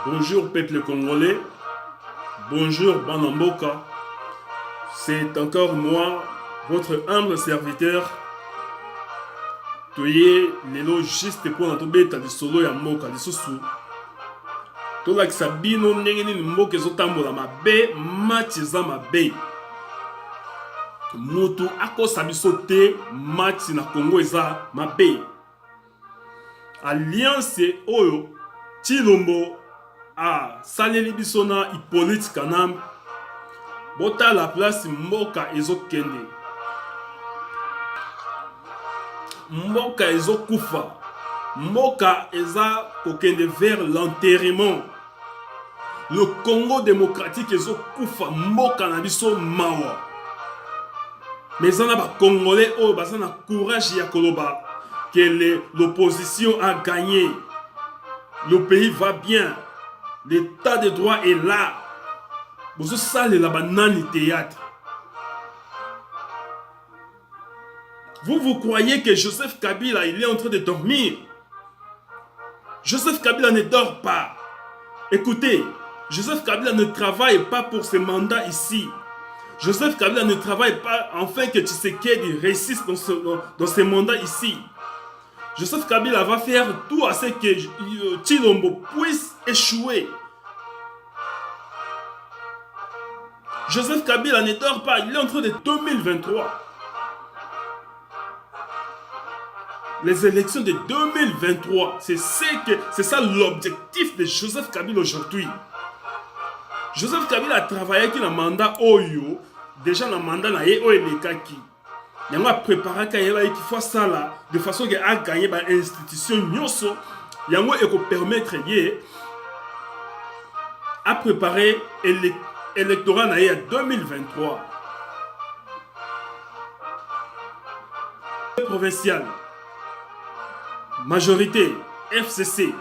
Bonjour peuple congolais, bonjour Banamboka. C'est encore moi, votre humble serviteur. Toye lelo juste pour notre beta de solo ya mboka lisusu. Tolakisa bino ndenge nini mboka ezotambola mabe, match eza mabe. Mutu akosa biso te, match na Congo eza mabe. Alliance oyo Tshilombo saleli biso na Hippolyte Kanambe. Bota la place mboka ezokende. Mboka ezokufa. Mboka eza kokende vers l'enterrement. Le Congo démocratique ezokufa mboka na biso mawa. Mais on a ba Congolais oyo baza na courage ya koloba que l'opposition a gagné. Le pays va bien. L'état de droit est là. Vous savez la banane théâtre. Vous croyez que Joseph Kabila il est en train de dormir? Joseph Kabila ne dort pas. Écoutez, Joseph Kabila ne travaille pas pour ce mandat ici. Joseph Kabila ne travaille pas afin que Tshisekedi réussisse dans ce mandat ici. Joseph Kabila va faire tout à ce que Tshilombo puisse échouer. Joseph Kabila ne dort pas, il est en train de 2023. Les élections de 2023, c'est ça l'objectif de Joseph Kabila aujourd'hui. Joseph Kabila a travaillé avec le mandat Oyo, déjà le mandat na ye Oyo Lekaki. Il a préparé qu'il faut ça là, de façon qu'il a gagné l'institution Nyoso. Il a permettre à préparer l'électorat na ye 2023. Provincial. Majorité, FCC.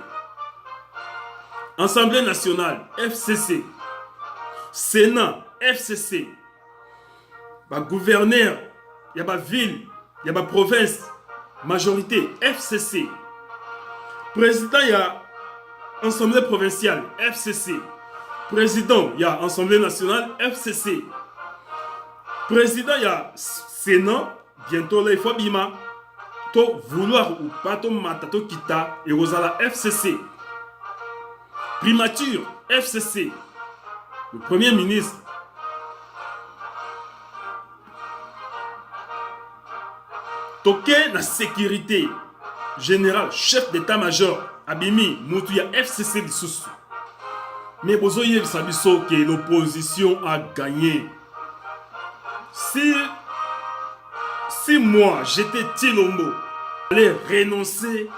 Assemblée nationale, FCC. Sénat, FCC. Gouverneur, il y a ma ville, il y a ma province, majorité, FCC. Président, il y a Assemblée provinciale, FCC. Président, il y a Assemblée nationale, FCC. Président, il y a Sénat, bientôt là, il faut bima. To vouloir ou pas to matato kita et Rosala FCC. Primature FCC. Le premier ministre. Toké la sécurité générale, chef d'état-major Abimi Moutouya FCC Lissoussou. Mais Bozoye Sabiso que l'opposition a gagné. Si moi j'étais Tshilombo, j'allais renoncer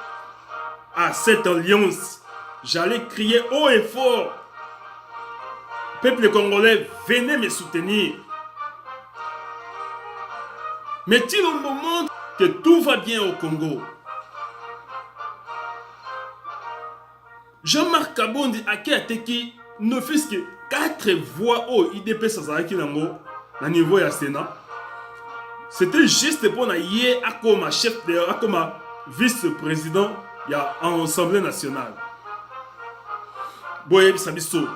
à cette alliance. J'allais crier haut et fort. Peuple congolais, venez me soutenir. Mais Tshilombo montre que tout va bien au Congo. Jean-Marc Kabondi a qui ne fût que 4 voix au IDP Sazaraki Nango, à niveau du Sénat. C'était juste pour naïe à comme chef de comme vice-président il y a en Assemblée nationale. Boye Sabiso.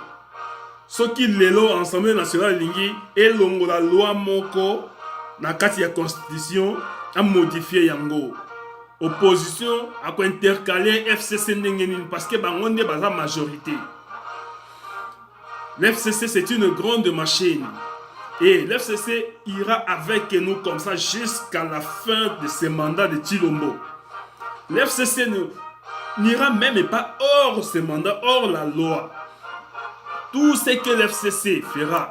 Ce qui lelo Assemblée nationale lingi et la loi moko na kati ya constitution a modifié yango. Opposition a intercalé FCC ndengenin parce que bangonde baza majorité. L'FCC c'est une grande machine. Et l'FCC ira avec nous comme ça jusqu'à la fin de ce mandat de Tshilombo. L'FCC n'ira même pas hors ce mandat, hors la loi. Tout ce que l'FCC fera,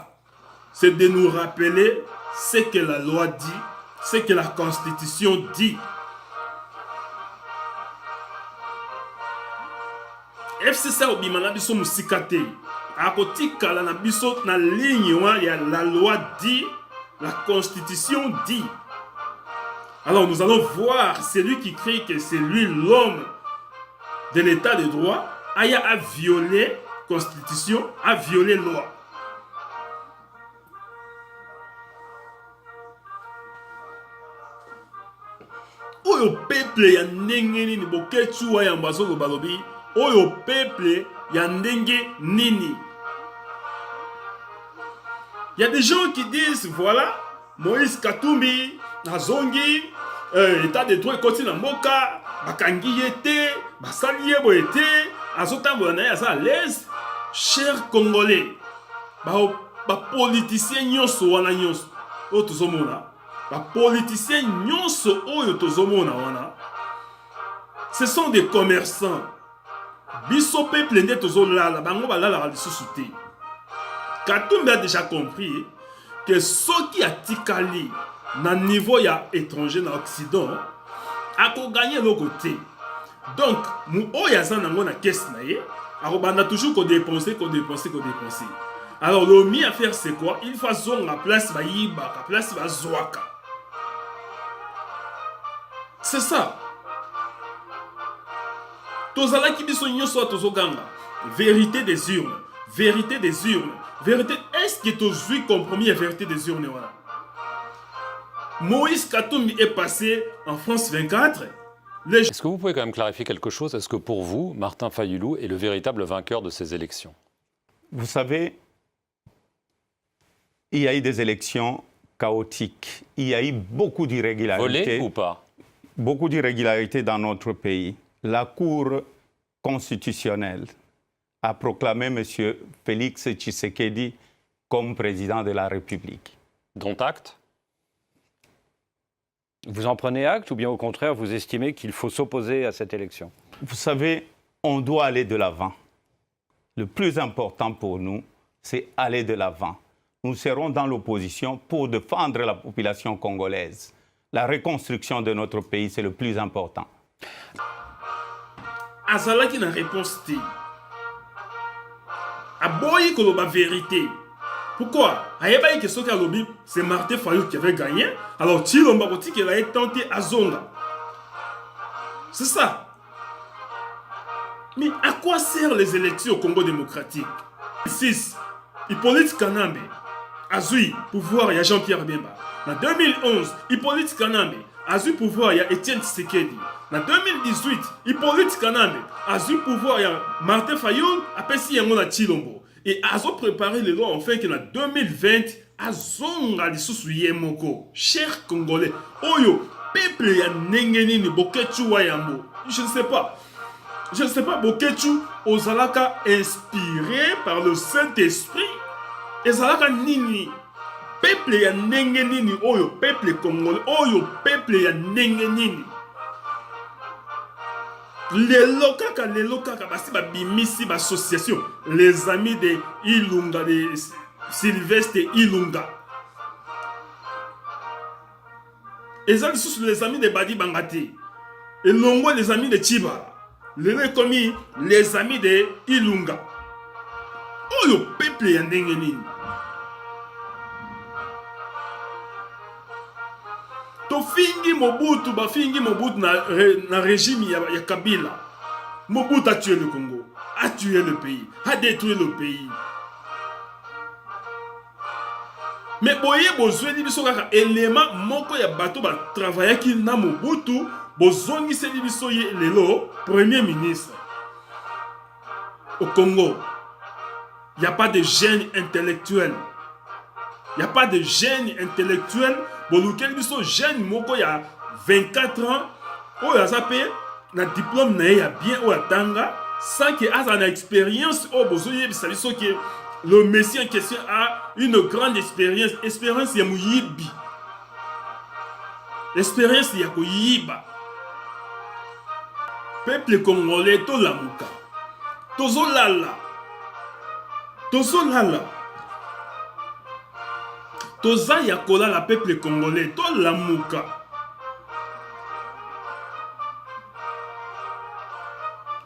c'est de nous rappeler ce que la loi dit, ce que la Constitution dit. FCC obimana biso musikate. A côté kala na biso na ligne la loi dit, la Constitution dit. Alors nous allons voir celui qui crie que c'est lui l'homme de l'état de droit a violé la Constitution, a violé la loi. Oyo peuple ya ndenge nini boketu wa ya mbazo balobi oyo peuple ya ndenge nini. Il y a des gens qui disent voilà, Moïse Katumbi azongi état de droit ekoti na mboka bakangi ye te basali ye boye te azotambola na ye aza à l'aise. Chers Congolais, bapoliticien nyonso wana nyonso oyo tozomona, bapoliticien nyonso oyo tozomona wana, ce sont des commerçants. Biso peuple nde tozolala, bango balalaka lisusu te. Katumbi a déjà compris que ceux qui a tikali na niveau ya étranger na Occident a ko gagner le côté. Donc, mu oyaza nango na caisse na ye, a toujours ko dépenser. Alors le mieux à faire c'est quoi? Il faut zonga place ba yiba, place ba zwaka. C'est ça. Tozala ki biso nyoso tozoganga. Vérité des urnes. Vérité des urnes. Vérité, est-ce que tu as compromis la vérité des urnes? Moïse Katumbi est passé en France 24. Est-ce que vous pouvez quand même clarifier quelque chose? Est-ce que pour vous, Martin Fayulu est le véritable vainqueur de ces élections? Vous savez, il y a eu des élections chaotiques. Il y a eu beaucoup d'irrégularités. Volées ou pas? Beaucoup d'irrégularités dans notre pays. La Cour constitutionnelle a proclamé M. Félix Tshisekedi comme président de la République. Dont acte? Vous en prenez acte ou bien au contraire, vous estimez qu'il faut s'opposer à cette élection? Vous savez, on doit aller de l'avant. Le plus important pour nous, c'est aller de l'avant. Nous serons dans l'opposition pour défendre la population congolaise. La reconstruction de notre pays, c'est le plus important. Azalaki na réponse T. Aboyi koloba vérité. Pourquoi? Ayebayi que soki alobi, c'est Martin Fayulu qui avait gagné. Alors Tshilombo Boti qui a tenté à Zonga. C'est ça. Mais à quoi servent les élections au Congo démocratique? 6. Hippolyte Kanambe. Azui, pouvoir, il y a Jean-Pierre Bemba. En 2011, Hippolyte Kanambe. Azui, pouvoir, il y a Étienne Tshisekedi. En 2018, Hippolyte Kanambe. Azui, pouvoir, il y a Martin Fayulu. Après, si il y a Tshilombo. Et Azo préparé les lois enfin que en 2020, Azonga lisusu yemoko. Chers Congolais, Oyo, peuple ya nengeni ni Bokechu Wayambo. Je ne sais pas. Je ne sais pas, Bokechu, Ozalaka inspiré par le Saint-Esprit. Ezalaka nini. Peuple ya nengeni ni Oyo, peuple congolais. Oyo, peuple ya nengeni. Les locaux, basi ba bimisi ba association, les amis de Ilunga, de Sylvestre Ilunga. Et ça, les amis de Badi Bangati. Et non, les amis de Chiba. Les commis, les amis de Ilunga. Oh, le peuple est en dengeni. To fingi Mobutu, ba fingi Mobutu na régime ya Kabila. Mobutu a tué le Congo, a tué le pays, a détruit le pays. Mais boye bozweni biso kaka élément moko ya bato ba travailler ki na Mobutu, bozongi seli biso ye lelo premier ministre. Au Congo, il n'y a pas de génie intellectuel. Il n'y a pas de génie intellectuel. Bon, nous sommes jeunes, moko il y a 24 ans, où il y a un diplôme bien ou tanga, sans qu'il y ait une expérience, le messie en question a une grande expérience. Expérience, il y a mouyibi. Expérience, il y a mouyiba. Peuple congolais, to la mouka. Tozo lala. Tozo lala. Toza yakola la peuple congolais, to la mouka.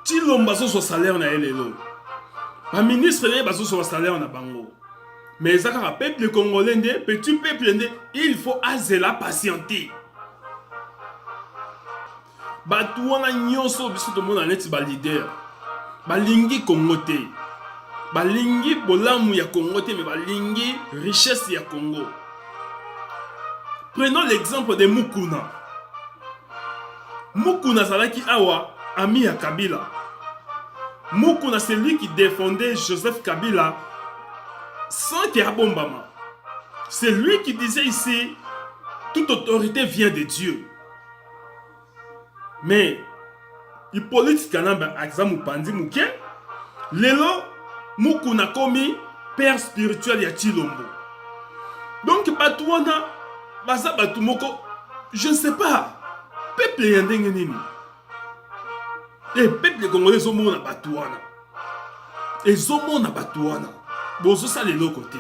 Tshilombo so salaire na elelo. Ba ministre ne baso so salaire na bango. Mais ça ka peuple congolais ndé, petit peuple ndé, il faut azela patienter. Batu wana nyonso biso to mona neti ba leader. Ba lingi Congo te. Balingi bolamu ya Congo te, mais balingi richesse ya Congo. Prenons l'exemple de Mukuna. Mukuna salaki awa ami ya Kabila. Mukuna, c'est lui qui défendait Joseph Kabila sans qu'il y ait bombama. C'est lui qui disait ici, toute autorité vient de Dieu. Mais, Hippolyte Kanamba, Akzamu Pandi Mouké, Lelo, Mukuna komi, père spirituel ya Chilombo. Donc, Batouana, Baza Batumoko, je ne sais pas. Peuple Yandengenini. Et peuple congolais zomo na Batouana. Et zomo na Batouana. Bozo ça les l'autre côté.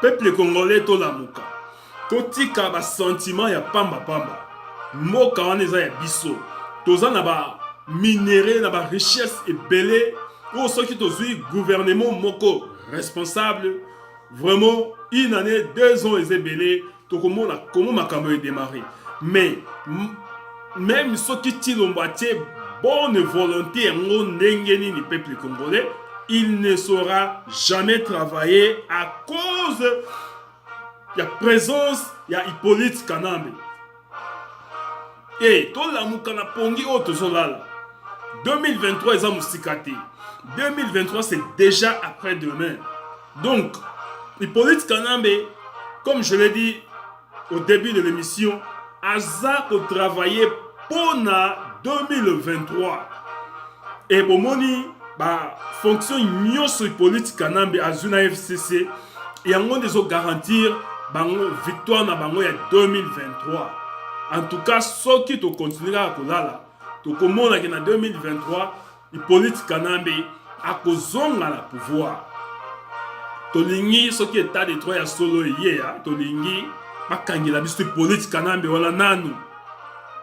Peuple congolais to la muka. Totika ba sentiment ya pamba pamba. Moka wana eza ya biso. Toza na ba minéraux na ba richesse ebele. Ou soki tozui gouvernement moko responsable. Vraiment une année, 2 ans ezebele. Tokomona comment makambo est démarré. Mais même ceux qui Tshilombo bonne volonté ni peuple congolais, il ne saura jamais travailler à cause de la présence de Hippolyte Kanambe. Et tout la moukana pongi otozolala. 2023 est musikate. 2023 c'est déjà après-demain. Donc Hippolyte Kanambe, comme je l'ai dit au début de l'émission, Aza ko travailler pour 2023. Et pour moni ba fonction nyoso Hippolyte Kanambe azuna FCC et en des garantir bango victoire na bango ya 2023. En tout cas, ceux qui to continuera à kolala, to komona que na 2023 Hippolyte Kanambe a kozonga la pouvoir. To lingi ceux qui état de Troyes ya solo hier, to lingi bakangela biso Hippolyte Kanambe wala nanu.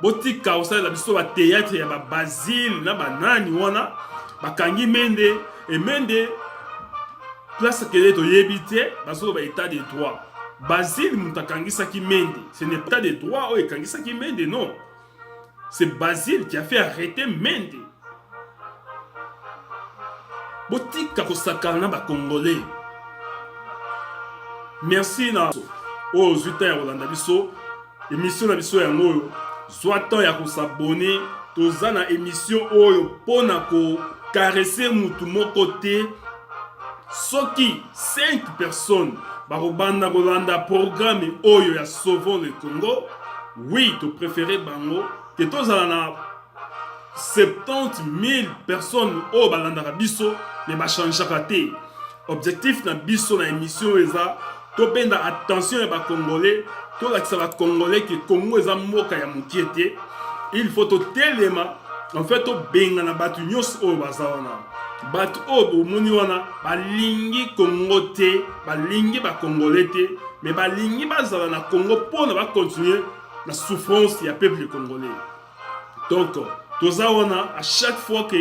Botika osala biso ba théâtre ya ba Basile na banani wana bakangi Mende et Mende place que to yebite baso ba état de droit. Basile mutakangisa ki Mende, ce n'est pas de droit o ekangisa ki Mende non. C'est Basile qui a fait arrêter Mende. Botika kosakana ba Congolais. Merci na aux 8 ans Rolanda biso émission na biso ya ngoyo soit temps ya ko s'abonner toza na émission oyo pona ko caresser mutu moko te soki 5 personnes barobanda kolanda programme oyo ya Sauvons le Congo. Oui, to préféré bango que tozala na 70 000 personnes oyo balandaka biso mais ba changeaka te. Objectif na biso na émission eza to benda attention ya ba Congolais, to lakisa ba Congolais que Congo eza mboka ya mokiete. Il faut to telema en fait to benga na batu nyos o bazawana. Batu o moni wana balingi Congo te, balingi ba Congolais te, mais balingi bazala na Congo pour na ba continuer la souffrance ya peuple congolais. Donc tozawana à chaque fois que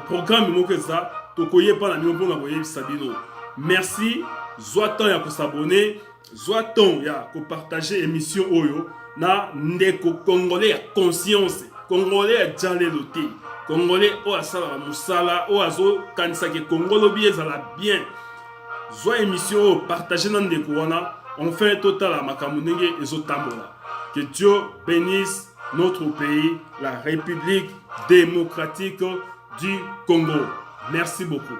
programme moko za to koye pa na nyombo na koye sabino. Merci. Zoaton ya ko s'abonner, zoaton ya ko partager émission oyo na ndeko congolais ya conscience, congolais ya djaleloté, congolais o asala musala o azo kanisa ke Congolo bi ezala bien. Zoa émission o partager na ndeko wana, on fait total makambo ndenge ezotambola. Que Dieu bénisse notre pays, la République démocratique du Congo. Merci beaucoup.